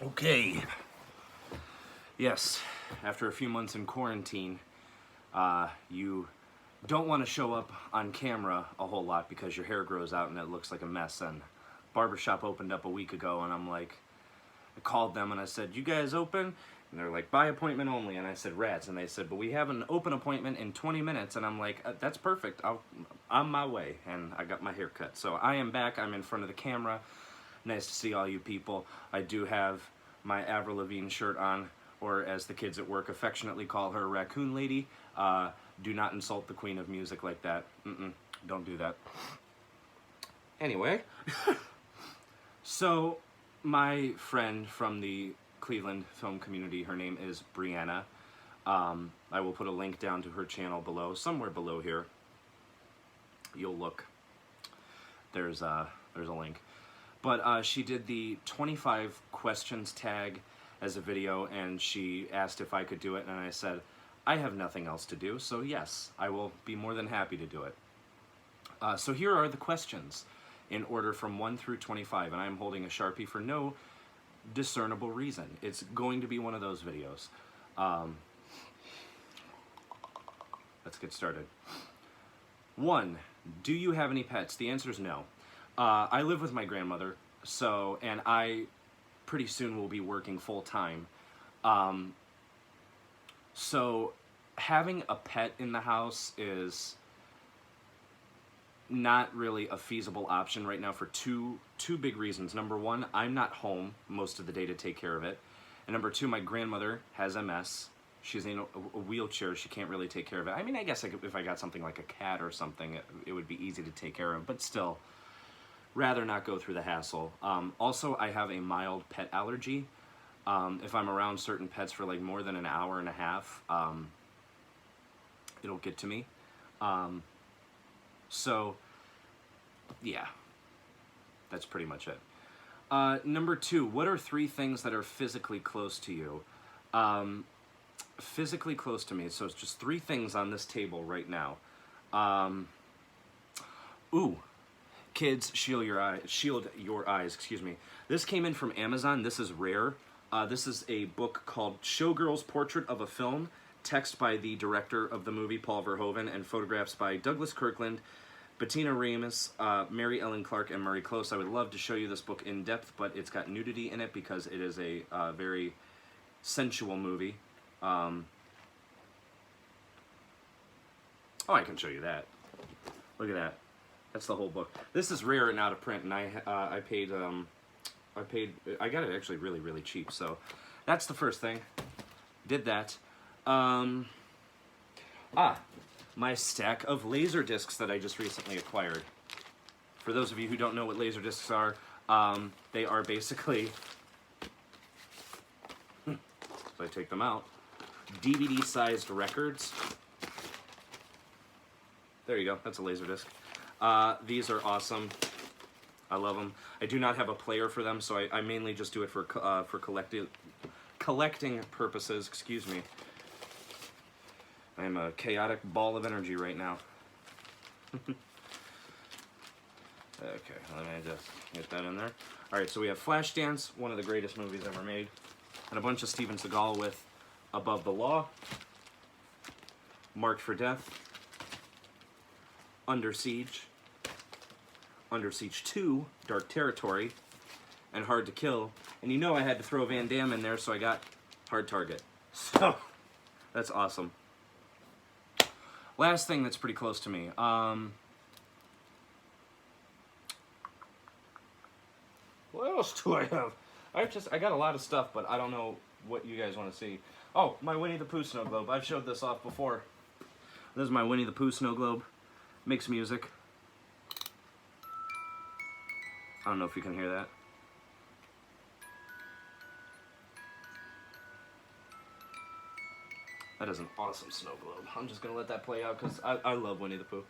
Okay. Yes, after a few months in quarantine, you don't want to show up on camera a whole lot because your hair grows out and it looks like a mess. And barbershop opened up a week ago, and I called them and I said, "You guys open?" And they're like, "By appointment only." And I said, "Rats." And they said, "But we have an open appointment in 20 minutes. And I'm like, "That's perfect. I'm on my way." And I got my hair cut. So I am back. I'm in front of the camera. Nice to see all you people. I do have my Avril Lavigne shirt on, or as the kids at work affectionately call her, Raccoon Lady. Do not insult the queen of music like that. Don't do that. Anyway, so my friend from the Cleveland film community, her name is Brianna. I will put a link down to her channel below, somewhere below here. You'll look. There's a link. But she did the 25 questions tag as a video, and she asked if I could do it, and I said, I have nothing else to do, so yes, I will be more than happy to do it. So here are the questions in order from 1 through 25, and I'm holding a Sharpie for no discernible reason. It's going to be one of those videos. Let's get started. 1, do you have any pets? The answer is no. I live with my grandmother, and I pretty soon will be working full-time. So having a pet in the house is not really a feasible option right now for two big reasons. Number 1, I'm not home most of the day to take care of it. And number 2, my grandmother has MS. She's in a wheelchair. She can't really take care of it. I mean, I guess if I got something like a cat or something, it would be easy to take care of, but still, rather not go through the hassle. Also, I have a mild pet allergy. If I'm around certain pets for like more than an hour and a half, it'll get to me. So, yeah, that's pretty much it. Number 2, what are 3 things that are physically close to you? Physically close to me, so it's just 3 things on this table right now. Kids, shield your eyes, excuse me. This came in from Amazon. This is rare. This is a book called Showgirl's Portrait of a Film, text by the director of the movie, Paul Verhoeven, and photographs by Douglas Kirkland, Bettina Ramis, Mary Ellen Clark, and Murray Close. I would love to show you this book in depth, but it's got nudity in it because it is a very sensual movie. Oh, I can show you that. Look at that. That's the whole book. This is rare and out of print, and I got it actually really, really cheap. So that's the first thing. Did that. My stack of laser discs that I just recently acquired. For those of you who don't know what laser discs are, they are basically, so I take them out, DVD-sized records. There you go. That's a laser disc. These are awesome. I love them. I do not have a player for them, so I mainly just do it for collecting purposes. Excuse me. I am a chaotic ball of energy right now. Okay, let me just get that in there. All right, so we have Flashdance, one of the greatest movies ever made, and a bunch of Steven Seagal with Above the Law, Marked for Death, Under Siege 2, Dark Territory, and Hard to Kill. And you know I had to throw Van Damme in there, so I got Hard Target. So, that's awesome. Last thing that's pretty close to me. What else do I have? I got a lot of stuff, but I don't know what you guys want to see. Oh, my Winnie the Pooh snow globe. I've showed this off before. This is my Winnie the Pooh snow globe. Makes music. I don't know if you can hear that. That is an awesome snow globe. I'm just going to let that play out because I love Winnie the Pooh.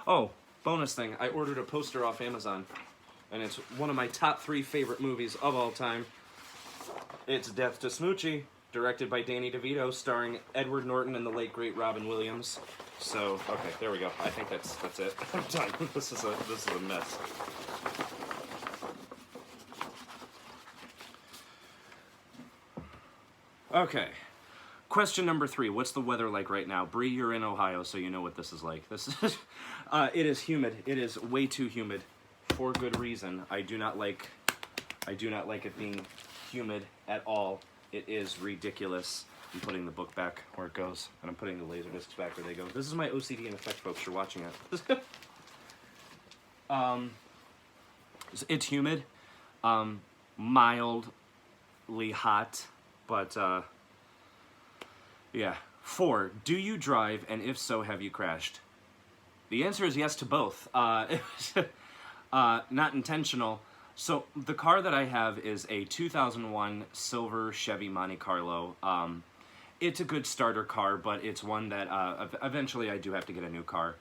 Oh, bonus thing. I ordered a poster off Amazon, and it's one of my top 3 favorite movies of all time. It's Death to Smoochie, directed by Danny DeVito, starring Edward Norton and the late, great Robin Williams. So, okay, there we go. I think that's it. I'm done. This is a mess. Okay. Question number 3. What's the weather like right now? Bree, you're in Ohio, so you know what this is like. This is it is humid. It is way too humid for good reason. I do not like it being humid at all. It is ridiculous. I'm putting the book back where it goes, and I'm putting the laser discs back where they go. This is my OCD in effect, folks. You're watching it. It's humid, mildly hot, but yeah. 4. Do you drive, and if so, have you crashed? The answer is yes to both. Not intentional. So the car that I have is a 2001 silver Chevy Monte Carlo. It's a good starter car, but it's one that eventually I do have to get a new car.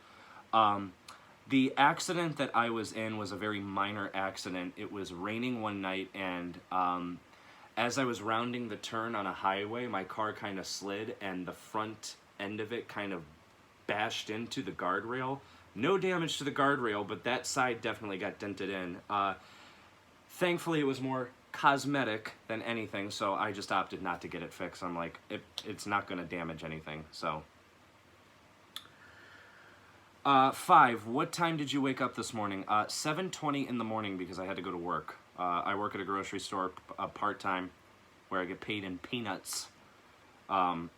The accident that I was in was a very minor accident. It was raining one night, and as I was rounding the turn on a highway, my car kind of slid, and the front end of it kind of bashed into the guardrail. No damage to the guardrail, but that side definitely got dented in. Thankfully, it was more cosmetic than anything, so I just opted not to get it fixed. I'm like, it's not going to damage anything, so. 5. What time did you wake up this morning? 7:20 in the morning because I had to go to work. I work at a grocery store part-time where I get paid in peanuts.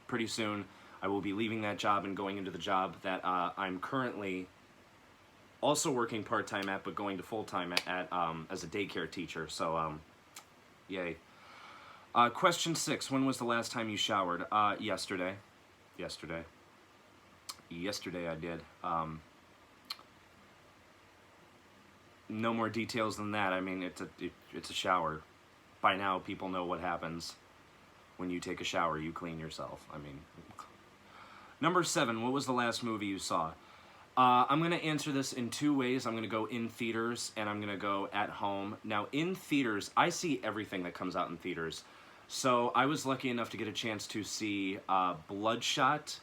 Pretty soon, I will be leaving that job and going into the job that I'm currently also working part-time at, but going to full-time at as a daycare teacher, so yay. Question 6. When was the last time you showered? Yesterday. Yesterday I did. No more details than that. I mean, it's a shower. By now, people know what happens when you take a shower. You clean yourself. I mean, number 7. What was the last movie you saw? I'm going to answer this in 2 ways. I'm going to go in theaters, and I'm going to go at home. Now, in theaters, I see everything that comes out in theaters. So I was lucky enough to get a chance to see Bloodshot,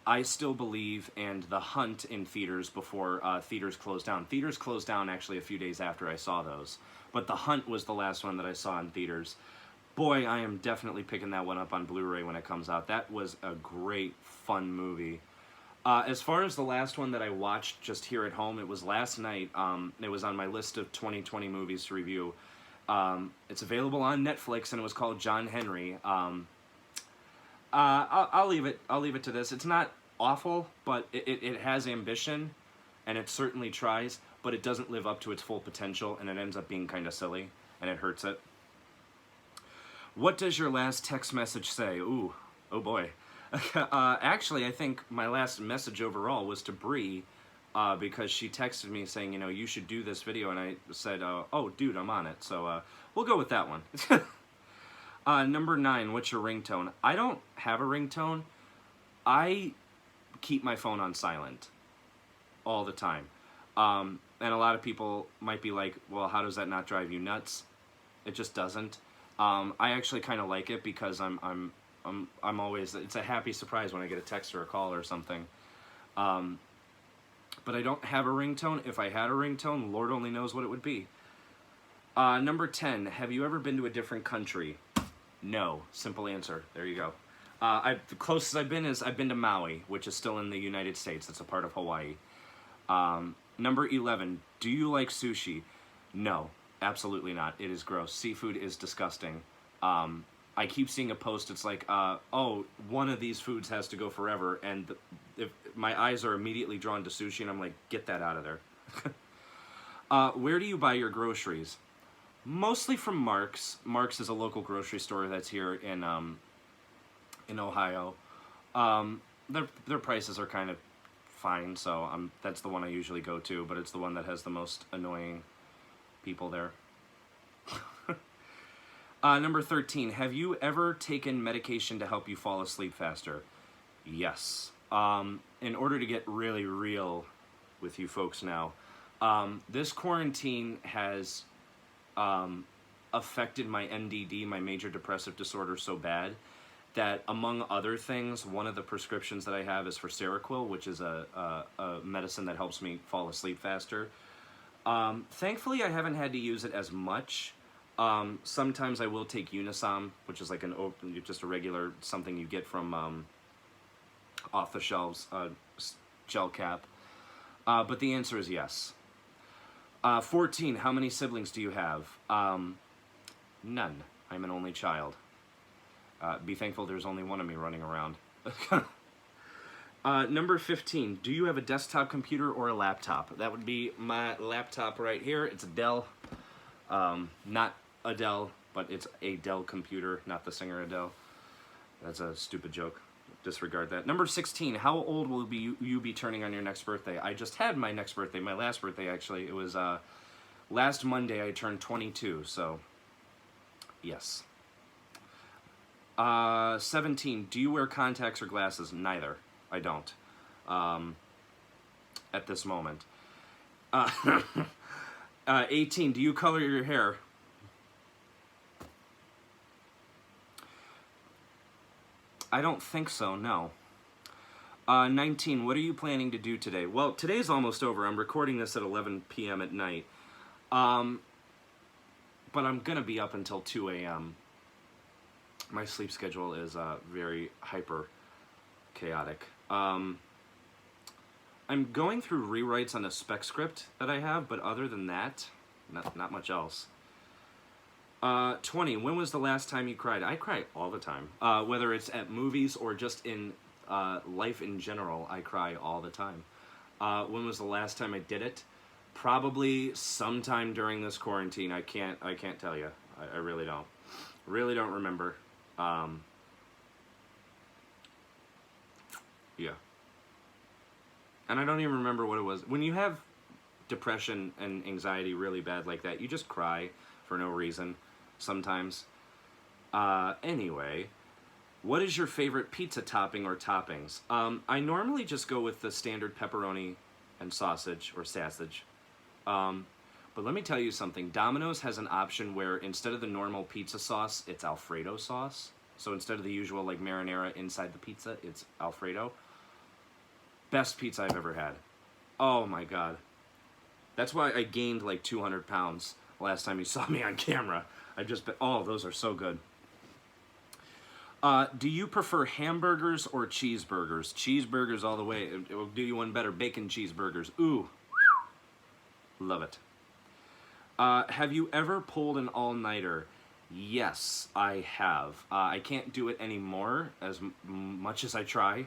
I Still Believe, and The Hunt in theaters before theaters closed down. Theaters closed down actually a few days after I saw those. But The Hunt was the last one that I saw in theaters. Boy, I am definitely picking that one up on Blu-ray when it comes out. That was a great, fun movie. As far as the last one that I watched just here at home, it was last night. It was on my list of 2020 movies to review. It's available on Netflix, and it was called John Henry. I'll leave it to this. It's not awful, but it has ambition, and it certainly tries, but it doesn't live up to its full potential, and it ends up being kind of silly, and it hurts it. What does your last text message say? Ooh, oh boy. Actually, I think my last message overall was to Bree, because she texted me saying, you should do this video, and I said, oh, dude, I'm on it. So we'll go with that one. Number 9, what's your ringtone? I don't have a ringtone. I keep my phone on silent all the time. And a lot of people might be like, well, how does that not drive you nuts? It just doesn't. I actually kind of like it because I'm always, it's a happy surprise when I get a text or a call or something. But I don't have a ringtone. If I had a ringtone, Lord only knows what it would be. Number 10, have you ever been to a different country? No. Simple answer. There you go. The closest I've been is I've been to Maui, which is still in the United States. It's a part of Hawaii. Number 11, do you like sushi? No, absolutely not. It is gross. Seafood is disgusting. I keep seeing a post, it's like, oh, one of these foods has to go forever, and if my eyes are immediately drawn to sushi, and I'm like, get that out of there. Where do you buy your groceries? Mostly from Mark's. Mark's is a local grocery store that's here in Ohio. Their prices are kind of fine, so that's the one I usually go to, but it's the one that has the most annoying people there. Number 13, have you ever taken medication to help you fall asleep faster? Yes. In order to get really real with you folks now, this quarantine has affected my MDD, my major depressive disorder, so bad that, among other things, one of the prescriptions that I have is for Seroquel, which is a medicine that helps me fall asleep faster. Thankfully, I haven't had to use it as much. Sometimes I will take Unisom, which is like just a regular something you get from off the shelves, gel cap. But the answer is yes. 14, how many siblings do you have? None. I'm an only child. Be thankful there's only one of me running around. Number 15, do you have a desktop computer or a laptop? That would be my laptop right here. It's a Dell. Not Adele, but it's a Dell computer, not the singer Adele. That's a stupid joke. Disregard that. Number 16, how old will you be turning on your next birthday? I just had my next birthday, my last birthday actually. It was last Monday I turned 22, so yes. 17, do you wear contacts or glasses? Neither. I don't. At this moment. 18, do you color your hair? I don't think so, no. 19, what are you planning to do today? Well, today's almost over. I'm recording this at 11 p.m. at night. But I'm going to be up until 2 a.m. My sleep schedule is very hyper chaotic. I'm going through rewrites on a spec script that I have, but other than that, not much else. 20, when was the last time you cried? I cry all the time. Whether it's at movies or just in life in general, I cry all the time. When was the last time I did it? Probably sometime during this quarantine. I can't tell you. I really don't. Really don't remember. Yeah. And I don't even remember what it was. When you have depression and anxiety really bad like that, you just cry for no reason sometimes. Anyway, what is your favorite pizza topping or toppings? I normally just go with the standard pepperoni and sausage or sausage. But let me tell you something. Domino's has an option where instead of the normal pizza sauce, it's Alfredo sauce. So instead of the usual like marinara inside the pizza, it's Alfredo. Best pizza I've ever had. Oh my God. That's why I gained like 200 pounds last time you saw me on camera. Oh, those are so good. Do you prefer hamburgers or cheeseburgers? Cheeseburgers all the way. It will do you one better. Bacon cheeseburgers. Ooh. Love it. Have you ever pulled an all-nighter? Yes, I have. I can't do it anymore as much as I try.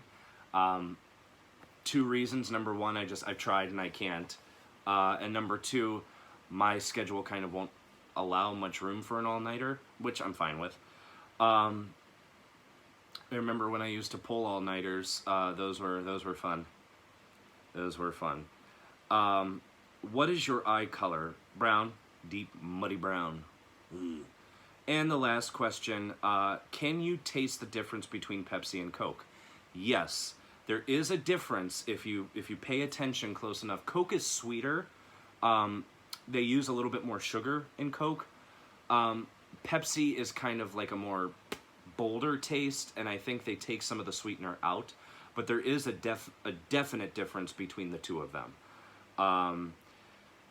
2 reasons. Number 1, I've tried and I can't. And number 2, my schedule kind of won't allow much room for an all-nighter, which I'm fine with. I remember when I used to pull all-nighters. Those were fun. Those were fun. What is your eye color? Brown. Deep, muddy brown. Ugh. And the last question, can you taste the difference between Pepsi and Coke? Yes, there is a difference if you pay attention close enough. Coke is sweeter. They use a little bit more sugar in Coke. Pepsi is kind of like a more bolder taste, and I think they take some of the sweetener out. But there is a definite difference between the two of them.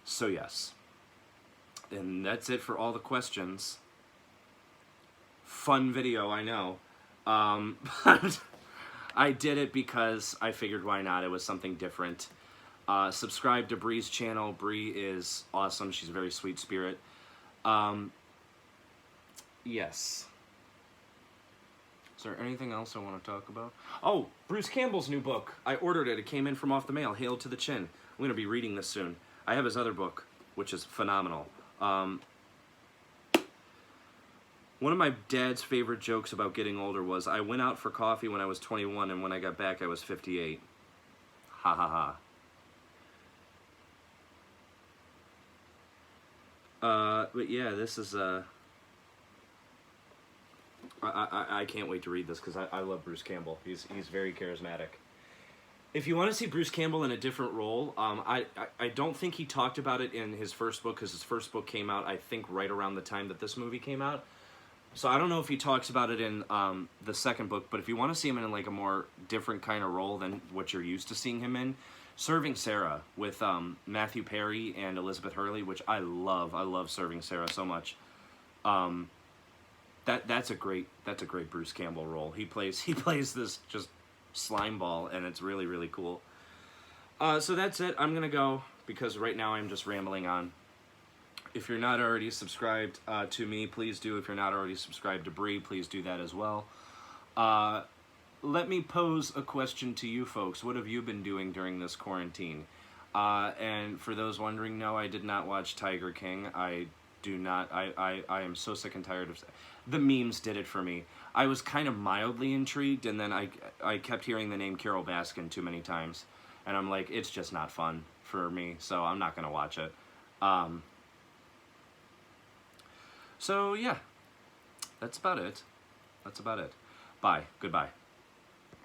So yes. And that's it for all the questions. Fun video, I know. But I did it because I figured why not? It was something different. Subscribe to Bree's channel. Bree is awesome. She's a very sweet spirit. Yes. Is there anything else I want to talk about? Oh, Bruce Campbell's new book. I ordered it. It came in from off the mail. Hail to the Chin. I'm going to be reading this soon. I have his other book, which is phenomenal. One of my dad's favorite jokes about getting older was, I went out for coffee when I was 21, and when I got back, I was 58. Ha ha ha. But yeah, this is, I can't wait to read this, because I love Bruce Campbell. He's very charismatic. If you want to see Bruce Campbell in a different role, I don't think he talked about it in his first book, because his first book came out, I think, right around the time that this movie came out. So I don't know if he talks about it in the second book, but if you want to see him in like a more different kind of role than what you're used to seeing him in, Serving Sarah with Matthew Perry and Elizabeth Hurley, which I love. I love Serving Sarah so much. That's a great Bruce Campbell role. He plays this just slime ball, and it's really, really cool. So that's it. I'm gonna go because right now I'm just rambling on. If you're not already subscribed to me, please do. If you're not already subscribed to Bree, please do that as well. Let me pose a question to you folks. What have you been doing during this quarantine? And for those wondering, no, I did not watch Tiger King. I do not. I am so sick and tired of... The memes did it for me. I was kind of mildly intrigued, and then I kept hearing the name Carol Baskin too many times. And I'm like, it's just not fun for me, so I'm not going to watch it. So, yeah. That's about it. Bye. Goodbye.